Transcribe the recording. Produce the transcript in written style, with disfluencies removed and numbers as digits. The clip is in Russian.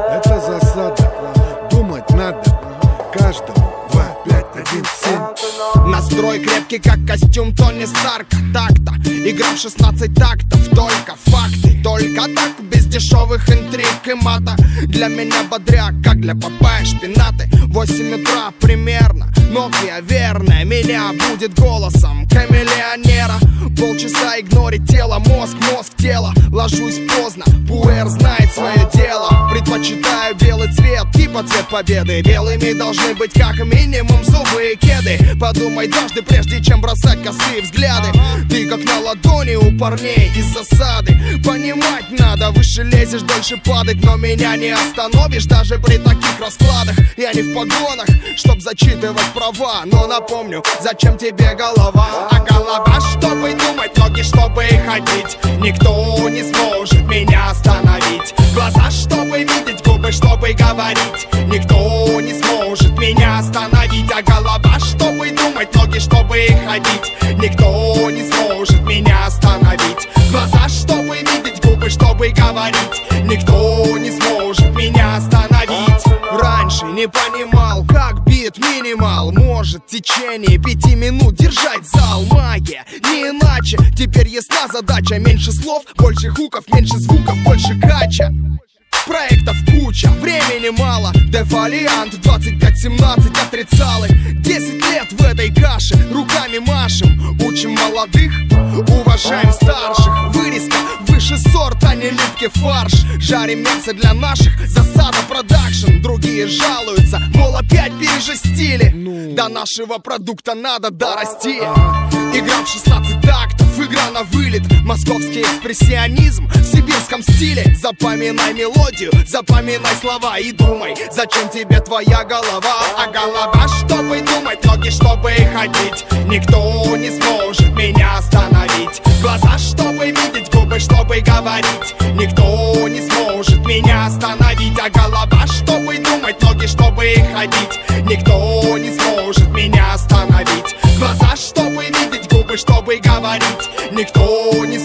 Это засада, думать надо. Каждому 2, 5, 1, 7. Настрой крепкий, как костюм Тони Старка. Так-то, игра в 16 тактов. Только факты, только так, без дешевых интриг и мата. Для меня бодряк, как для Папайи шпинаты. 8 утра примерно, Nokia верная меня будет голосом камелеонера. Полчаса игнорить тело, мозг, тело. Ложусь поздно, пуэр знает свое дело. Предпочитаю белый цвет, типа цвет победы. Белыми должны быть как минимум зубы и кеды. Подумай дважды, прежде чем бросать косые взгляды. Ты как на ладони у парней из засады. Понимать надо, выше лезешь, дольше падать. Но меня не остановишь даже при таких раскладах. Я не в погонах, чтоб зачитывать права. Но напомню, зачем тебе голова? А голова, чтобы думать, ноги, чтобы ходить. Никто не сможет меня остановить. Глаза, чтобы видеть, губы, чтобы говорить. Никто не сможет меня остановить. А голова, чтобы думать, ноги, чтобы ходить. Никто не сможет меня остановить. Глаза, чтобы видеть, губы, чтобы говорить. Никто не сможет меня остановить. Раньше не понимал, как бит минимал может в течение 5 минут держать зал. Магия, не иначе. Теперь ясна задача. Меньше слов, больше хуков, меньше звуков, больше кача. Проектов куча, времени мало. Дефолиант 25-17 отрицалы. 10 лет в этой каше, руками машем. Учим молодых, уважаем старших. Вырезка, выше сорт, а не липкий фарш. Жарим мясо для наших, засада продакшн. Другие жалуются, мол, опять пережестили. До нашего продукта надо дорасти. Игра в 16 тактов, игра на вылет. Московский экспрессионизм в сибирском стиле. Запоминай мелодию, запоминай слова и думай, зачем тебе твоя голова? А голова, чтобы думать, ноги, чтобы ходить. Никто не сможет меня остановить. Глаза, чтобы видеть, губы, чтобы говорить. Никто не сможет меня остановить. А голова, чтобы думать, ноги, чтобы ходить. Никто не сможет меня остановить. Глаза, чтобы видеть, губы, чтобы говорить. Никто не